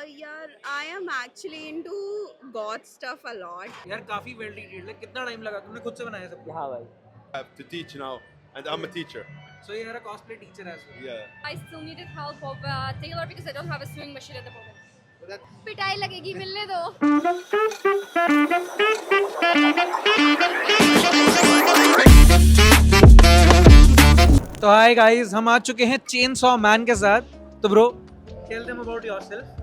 यार I am actually into God stuff a lot. यार काफी वेल डिटेल्ड है. कितना टाइम लगा? तुमने खुद से बनाया सब कुछ? हाँ भाई. I have to teach now, and I'm a teacher. So you're a cosplay teacher as well. Yeah. I still needed help of tailor because I don't have a sewing machine at the moment. So that पिटाई लगेगी, मिलने दो. तो hi guys, हम आ चुके हैं chain saw man के साथ. तो bro, tell them about yourself.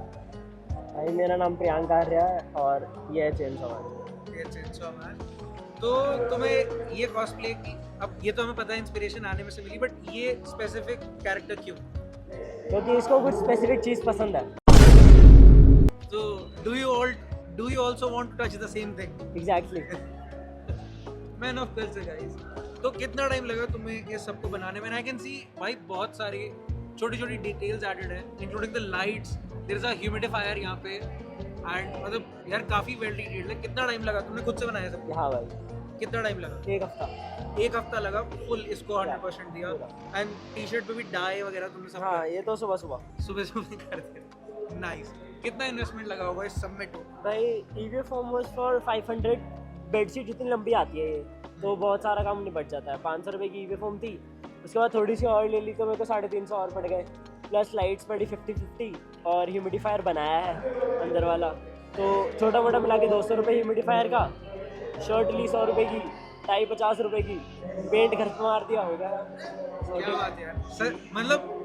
भाई मेरा नाम प्रियांक आर्या है और ये है चेन सवार. ये चेन सॉ मैन. तो तुम्हें ये कॉस्प्ले की, अब ये तो हमें पता है इंस्पिरेशन आने में से मिली, बट ये स्पेसिफिक कैरेक्टर क्यों? क्योंकि इसको कुछ स्पेसिफिक चीज़ पसंद है. तो do you also want to touch the same thing? Exactly. Man of culture guys. तो कितना टाइम लगा तुम्हें ये सबको बनाने में? आई कैन सी भाई बहुत सारी छोटी छोटी डिटेल्स एडेड है, including the lights. There is a humidifier यहाँ पे, एंड मतलब यार काफी वेल डिटेल्ड है. कितना टाइम लगा? तुमने खुद से बनाया सब? हाँ भाई. कितना टाइम लगा? एक हफ्ता. एक हफ्ता लगा फुल इसको 100% दिया. एंड टी शर्ट पे भी डाई वगैरह तुमने सब हाँ, ये तो सुबह सुबह करते. नाइस. कितना इन्वेस्टमेंट लगा होगा इस सब में? तो भाई EV form was for 500. Bedsheet इतनी लंबी आती है ये, तो बहुत सारा काम निपट जाता है. 500 रुपये की ईवी फॉर्म थी. उसके बाद थोड़ी सी और ले ली तो मेरे को 350 और पड़ गए. प्लस लाइट्स पड़ी 50-50 और ह्यूमिडिफायर बनाया है अंदर वाला. तो छोटा मोटा मिला के 200 रुपये ह्यूमिडिफायर का. शर्ट ली 100 रुपये की, टाई 50 रुपये की, पेंट घर पे मार दिया होगा. क्या बात है यार सर. मतलब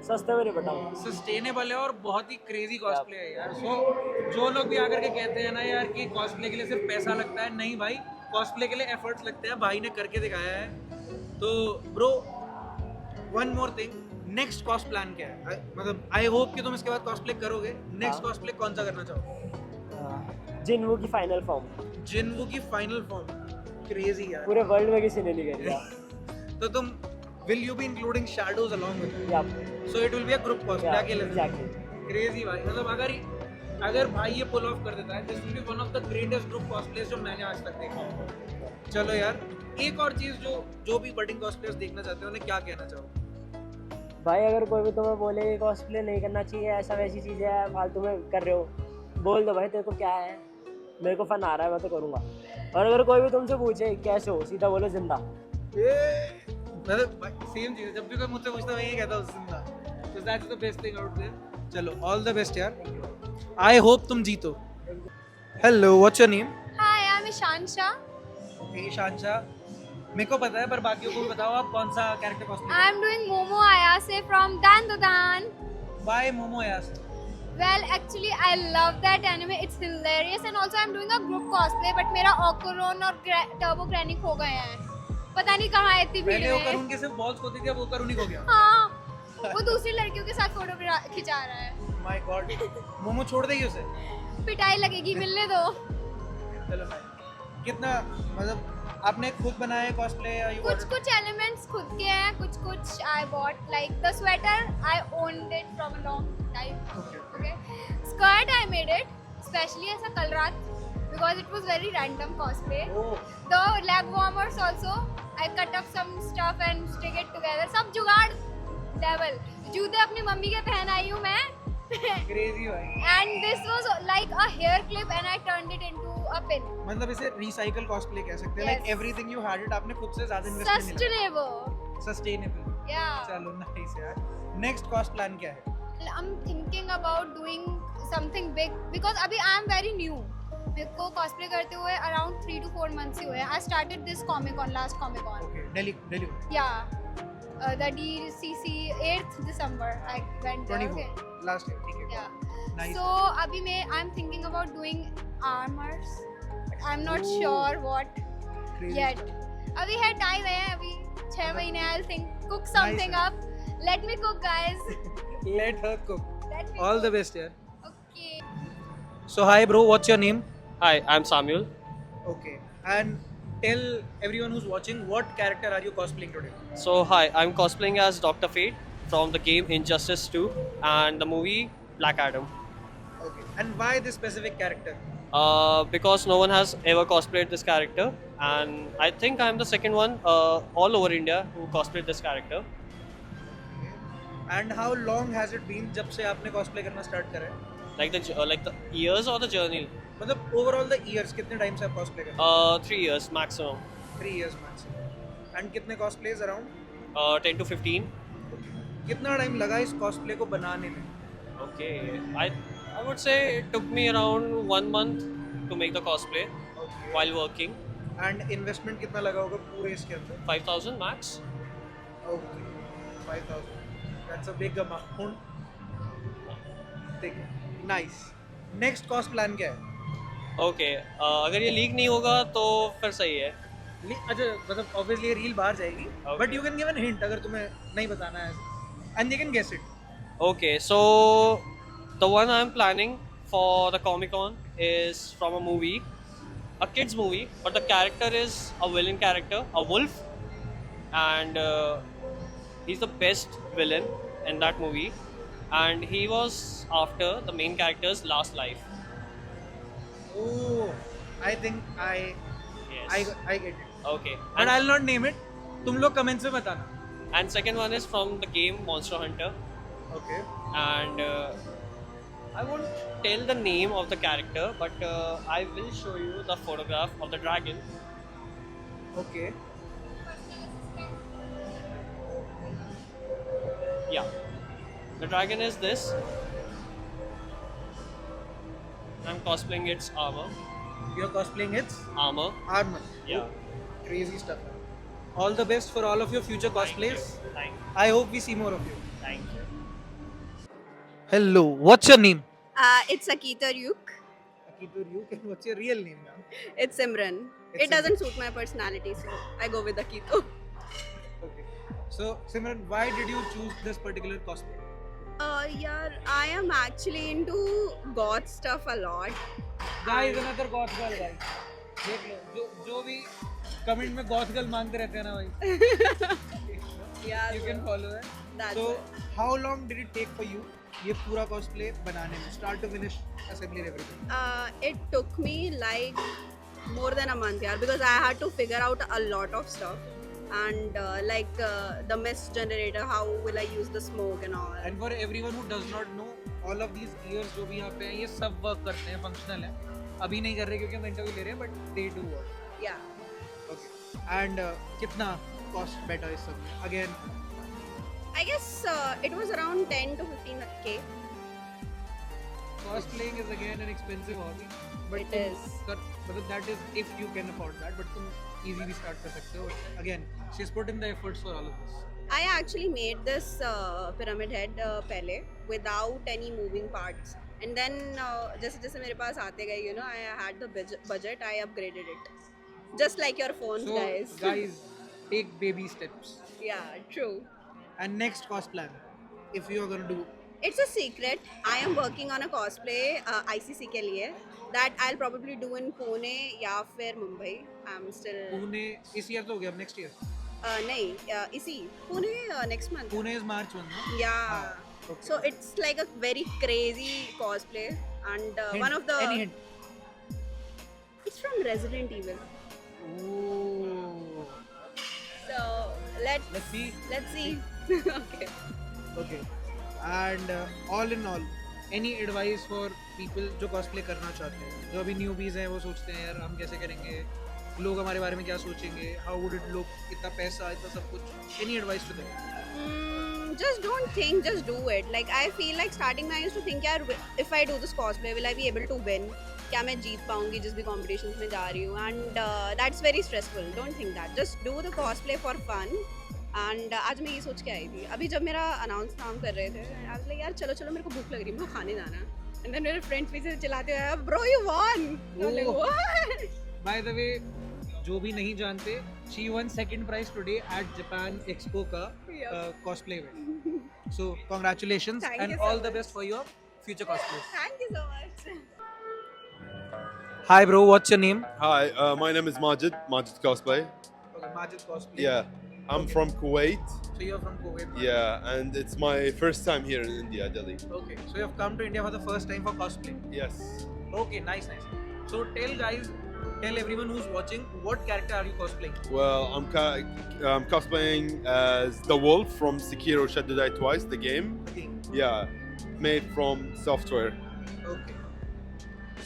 सस्ते में निपटा. सस्टेनेबल है और बहुत ही क्रेजी कॉस्प्ले है यार. सो जो लोग भी आकर के कहते हैं ना यार कि कॉस्प्ले के लिए सिर्फ पैसा लगता है, नहीं भाई, कॉस्प्ले के लिए एफर्ट्स लगते हैं. भाई ने करके दिखाया है. तो bro, one more thing, next cost plan क्या है? मतलब आई होप कि तुम इसके बाद कॉस्प्ले करोगे. नेक्स्ट कॉस्प्ले कौन सा करना चाहो? जिनवू की फाइनल फॉर्म. जिनवू की फाइनल फॉर्म. क्रेजी यार. पूरे वर्ल्ड में किसी ने नहीं करी. तो तुम will you be including shadows along with it? या So it will be a group cosplay. अकेले से. एग्जैक्टली. क्रेजी भाई. मतलब अगर भाई ये पुल ऑफ कर देता है, this will be one of the greatest group cosplays जो मैंने आज तक देखा है. चलो यार, एक और चीज जो भी बडिंग कॉस्प्लेयर्स देखना चाहते हैं उन्हें क्या कहना चाहो? भाई अगर कोई भी तुम्हें बोले कि कॉस्प्ले नहीं करना चाहिए, ऐसा वैसी चीज़ है, फालतू में कर रहे हो, बोल दो भाई तेरे को क्या है, मेरे को फन आ रहा है, मैं तो करूँगा. और अगर कोई भी तुमसे पूछे कैसे हो, सीधा बोलो जिंदा. मतलब सेम चीज. जब भी कोई मुझसे पूछता है मैं ये कहता हूँ जिंदा. So that's the best thing out there. चलो, ऑल द बेस्ट यार. आई होप तुम जीतो. Hello, what's your name? Hi, I'm Ishansha. हे शांशा. मेरे को पता है पर बाकियों को भी बताओ आप कौन सा character cosplay? I'm doing Momo Ayase from Dan Do Dan. By Momo Ayase. Well, actually, I love that anime. It's hilarious, and also I'm doing a group cosplay. But मेरा Okoron और Turbo Granic हो गए हैं. पता नहीं कहाँ है इतनी भीड़ पहले वो में. करुण के सिर्फ बॉल्स होती थी, अब वो करुणिक हो गया. हाँ, वो दूसरी लड़कियों के साथ फोटो खिंचा रहा है. My God. मोमो छोड़ देगी उसे? पिटाई लगेगी, मिलने दो. चलो भाई. कितना मतलब आपने खुद बनाया है कॉस्प्ले या यू कुछ एलिमेंट्स खुद के हैं, कुछ I bought. Like the sweater I owned it from a long time. Okay, skirt I made it specially ऐसा कल रात because it was very random cosplay. The leg warmers also I cut up some stuff and stick it together. सब जुगाड़ devil. जूते अपनी mummy के पहन आई हूँ मैं. क्रेजी भाई. And this was like a hair clip and I turned it into a pin. मतलब इसे रिसाइकल कॉस्प्ले कह सकते हैं. Like Yes. Everything you had it, आपने खुद से ज्यादा इन्वेस्टमेंट नहीं Sustainable. लगा. सस्टेनेबल. Yeah. चलो नाइस यार. नेक्स्ट कॉस्ट प्लान क्या है? I'm thinking about doing something big because अभी I am very new. मेरे को cosplay करते हुए around 3 to 4 months ही हुए. I started this Comic Con, last Comic Con. Okay, Delhi. Yeah. The DCC 8th December I went there. 24 Okay. Last year. ठीक है. Yeah. Nice. So अभी मैं I'm thinking about doing armors. But I'm not sure what yet. अभी है time है, अभी 6 महीने. I'll think cook something Nice. up. Let me cook, guys. Let her cook. Let me All cook. the best यार. Okay. So hi bro, what's your name? Hi, I'm Samuel. Okay. And tell everyone who's watching, what character are you cosplaying today? So, hi, I'm cosplaying as Dr. Fate from the game Injustice 2 and the movie Black Adam. Okay. And why this specific character? Because no one has ever cosplayed this character, and I think I'm the second one all over India who cosplayed this character. And how long has it been जब से आपने cosplay करना start करा है? like the years or the journey? मतलब overall the years कितने time से आप कॉस्प्ले कर रहे 3 years maximum. हो? 3 इयर्स मैक्सिमम. एंड कितने कॉस्प्लेज अराउंड? 10 to 15. कितना टाइम लगा इस कॉस्प्ले को बनाने में? Okay, I would say it took me around 1 month to make the cosplay while working. And investment कितना लगा होगा पूरे इसके अंदर? 5,000 max. Okay 5000. That's a big amount. ठीक है, नाइस. नेक्स्ट कॉस्ट प्लान क्या है? Okay, अगर ये लीक नहीं होगा तो फिर सही है. अच्छा मतलब ऑब्वियसली रील बाहर जाएगी, Okay. But you can give an hint अगर तुम्हें नहीं बताना है, and they can guess it. Okay, so the one I'm planning for the Comic Con is from a movie, a kids movie, but the character is a villain character, a wolf, and he's the best villain in that movie, and he was after the main character's last life. Oh, I think I Yes. Get it. Okay. And I will not name it, तुम लोग comments में बताना. And second one is from the game Monster Hunter, okay. and I won't tell the name of the character, but I will show you the photograph of the dragon. Okay. Yeah, the dragon is this. I'm cosplaying its armor. You are cosplaying its Armor. Armour. Yeah. Crazy stuff. All the best for all of your future cosplays. Thank you. I hope we see more of you. Thank you. Hello, what's your name? It's Akita Ryuk. Akitur Ryuk. What's your real name now? It's Simran. It's It doesn't suit my personality, so I go with Akito. Okay. So, Simran, why did you choose this particular cosplay? Yeah, I am actually into goth stuff a lot. Guys, another goth girl, guys. देख लो, जो भी comment में goth girl मांगते रहते हैं ना भाई. Yeah, You can follow that. that's So, it. how long did it take for you ये पूरा cosplay बनाने में, start to finish, assembly and everything? It took me like more than a month, yeah, because I had to figure out a lot of stuff. And like the mist generator, how will I use the smoke and all. And for everyone who does not know, all of these ears जो भी यहाँ पे हैं, ये सब work करते हैं, functional है. अभी नहीं कर रहे क्योंकि हम इंटरव्यू ले रहे हैं, but they do work. Yeah. Okay. And कितना cost better इस सब में? Again, I guess it was around 10 to 15k. cosplaying is again an expensive hobby. But It तुम is. मतलब that is if you can afford that, but तुम easily start कर सकते हो. Again, she's put in the efforts for all of this. I actually made this pyramid head pehle without any moving parts. And then जैसे जैसे मेरे पास आते गए, you know, I had the budget, I upgraded it. Just like your phones, So guys. take baby steps. Yeah, true. And next cost plan, if you are gonna do, It's a secret. I am working on a cosplay ICC के लिए that I'll probably do in Pune या फिर Mumbai. I'm still Pune इस year तो हो गया, अब next year. नहीं इसी Pune next month. Pune is March 1, no? Yeah. Okay. So it's like a very crazy cosplay, and Hint. one of the Any hint? it's from Resident Evil. Ooh. So Let's see. let's see. Okay. Okay. And all in all, any advice for people जो cosplay करना चाहते हैं, जो अभी newbies हैं, वो सोचते हैं यार हम कैसे करेंगे, लोग हमारे बारे में क्या सोचेंगे, how would it look, इतना पैसा, इतना सब कुछ. Any advice to them? Just don't think, just do it. Like I feel like starting में I used to think यार if I do this cosplay will I be able to win? क्या मैं जीत पाऊंगी जिस भी competitions में जा रही हूँ? And that's very stressful. Don't think that. Just do the cosplay for fun. And आज मैं ये सोच के आई थी अभी जब मेरा अनाउंस नाम कर रहे थे आज लाइक यार चलो चलो मेरे को भूख लग रही है मुझे खाने जाना है एंड देन मेरे फ्रेंड्स पीछे से चिल्लाते हुए bro you won. By the way, जो भी नहीं जानते, she won second prize today at Japan Expo का cosplay में. So congratulations Thank and you so all the much. best for your future cosplays. Thank you so much. Hi bro, what's your name? Hi, my name is Majid Cosplay. Okay, Majid cosplay. Yeah, I'm Okay. from Kuwait. So you're from Kuwait. Yeah, and it's my first time here in India, Delhi. Okay, so you have come to India for the first time for cosplay. Yes. Okay, nice. So tell everyone who's watching, what character are you cosplaying? Well, I'm cosplaying as the wolf from Sekiro Shadow Die Twice, the game. Okay. Yeah, made from software. Okay.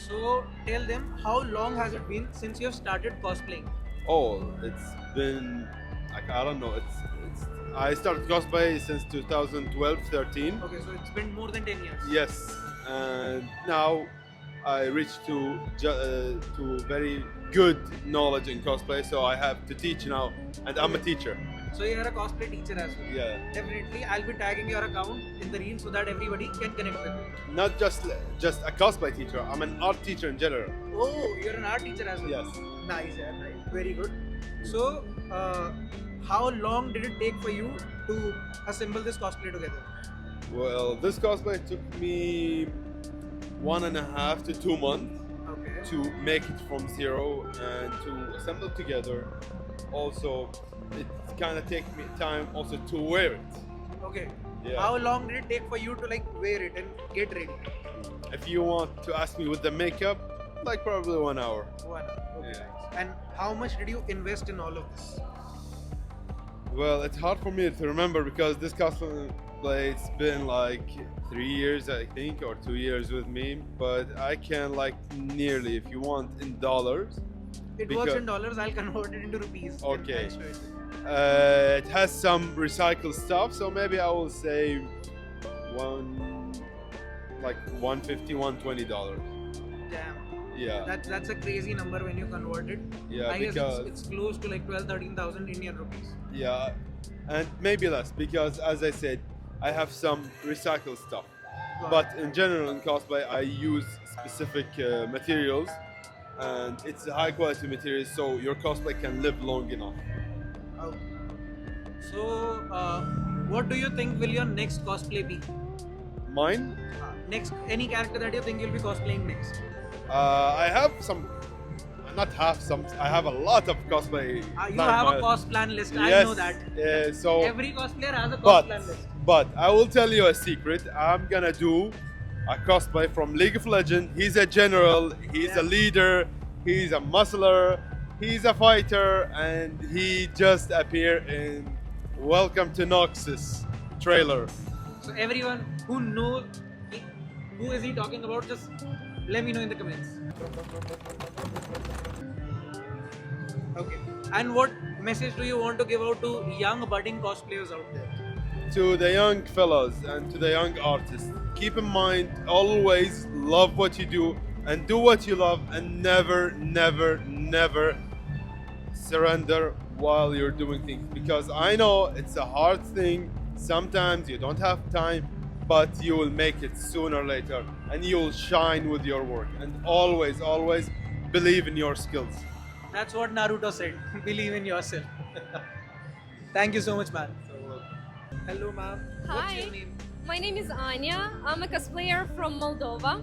So tell them, how long has it been since you have started cosplaying? Oh, it's been like I don't know. It's I started cosplay since 2012, 13. Okay, so it's been more than 10 years. Yes, and now I reached to very good knowledge in cosplay, so I have to teach now, and I'm a teacher. So you're a cosplay teacher as well. Yeah, Definitely, I'll be tagging your account in the reel so that everybody can connect with you. not just a cosplay teacher. I'm an art teacher in general. Oh, you're an art teacher as well. Yes. Nice, yeah, nice. Very good. So, how long did it take for you to assemble this cosplay together? Well, this cosplay took me 1.5 to 2 months Okay. to make it from zero and to assemble it together. Also, it kind of take me time also to wear it. Okay. Yeah. How long did it take for you to like wear it and get ready? If you want to ask me with the makeup, like probably 1 hour. 1 hour. Okay. Yeah. Nice. And how much did you invest in all of this? Well, it's hard for me to remember because this cosplay it's been like 3 years, I think, or 2 years with me. But I can like nearly, if you want, in dollars. It Because- works in dollars. I'll convert it into rupees. and Okay. I'll show it. It has some recycled stuff, so maybe I will say like $150, $120. Damn. Yeah, That's a crazy number when you convert it. yeah, I guess because it's close to like 12,000-13,000 Indian rupees. yeah, and maybe less because, as I said, I have some recycled stuff. Got But in general, in cosplay, I use specific materials, and it's a high quality material, so your cosplay can live long enough. Okay. So, what do you think will your next cosplay be? Mine, Next, any character that you think you'll be cosplaying next? I have some, not have some, I have a lot of cosplay. You plan, have a but- cos plan list. I Yes, know that. So, Every cosplayer has a cos but plan list. I will tell you a secret. I'm gonna do a cosplay from League of Legends. He's a general. He's a Yeah. leader. He's a muscler. He's a fighter, and he just appeared in Welcome to Noxus trailer. So everyone who knows who is he talking about, just let me know in the comments. Okay. And what message do you want to give out to young budding cosplayers out there? To the young fellas and to the young artists, keep in mind, always love what you do and do what you love, and never, never, never surrender while you're doing things, because I know it's a hard thing. Sometimes you don't have time, but you will make it sooner or later, and you will shine with your work. And always, always believe in your skills. That's what Naruto said. Believe in yourself. Thank you so much, man. Hello, ma'am. What's Hi. your name? My name is Anya. I'm a cosplayer from Moldova.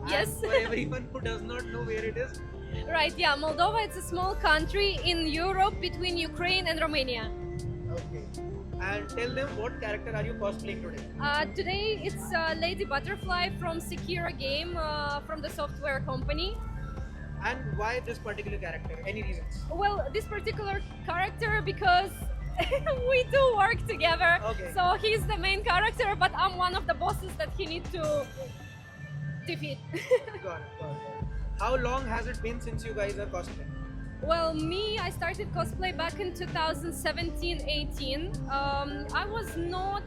Yes. And for everyone who does not know where it is, Right, yeah, Moldova it's a small country in Europe between Ukraine and Romania. okay. And tell them, what character are you cosplaying today? Today it's Lady Butterfly from Sekiro game from the software company. And why this particular character? Any reasons? Well, this particular character because we do work together. Okay. So he's the main character, but I'm one of the bosses that he needs to defeat. Got it. How long has it been since you guys are cosplaying? Well, me, I started cosplay back in 2017-18. I was not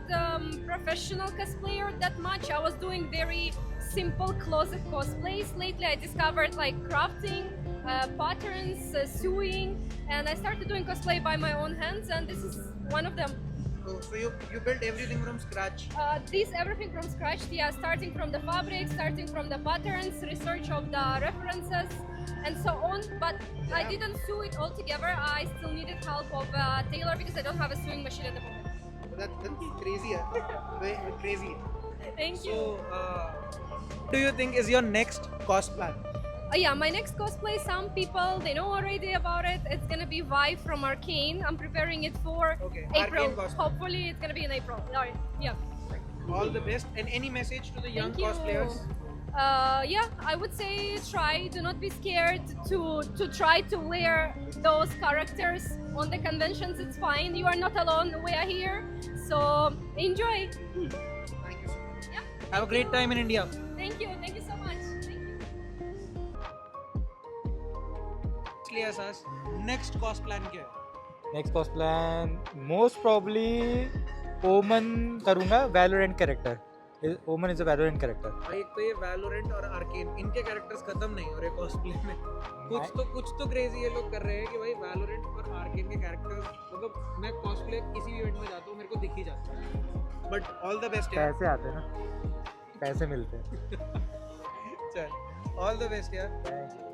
professional cosplayer that much. I was doing very simple closet cosplays. Lately, I discovered like crafting, patterns, sewing, and I started doing cosplay by my own hands, and this is one of them. So you built everything from scratch. This everything from scratch, yeah, starting from the fabric, starting from the patterns, research of the references, and so on. But I didn't sew it all together. I still needed help of a tailor because I don't have a sewing machine at the moment. That's crazy. Very crazy. Thank you. So, what do you think is your next cos plan? Yeah, my next cosplay, some people, they know already about it. It's gonna be Vi from Arcane. I'm preparing it for Okay, April. Arcane cosplay. Hopefully it's gonna be in April. Alright, yeah. All the best. And any message to the young Thank you. cosplayers? Yeah, I would say try. Do not be scared to try to wear those characters on the conventions. It's fine. You are not alone. We are here. So enjoy. Thank you so much. Yeah. Have a great time in India. Thank you. Thank लिया एहसास, next cost plan क्या है? Next cost plan most probably ओमन करूँगा, Valorant character. ओमन is a Valorant character. भाई एक तो ये वैलोरेंट और आर्केन, इनके कैरेक्टर्स खत्म नहीं हो रहे कॉस्प्ले में. कुछ तो क्रेजी ये लोग कर रहे हैं कि भाई वैलोरेंट और आर्केन के कैरेक्टर्स, मतलब मैं कॉस्प्ले किसी भी इवेंट में जाता हूँ मेरे को दिख ही जाता है. बट ऑल द बेस्ट यार. पैसे आते हैं ना, पैसे मिलते हैं. चल ऑल द बेस्ट यार. Thank you.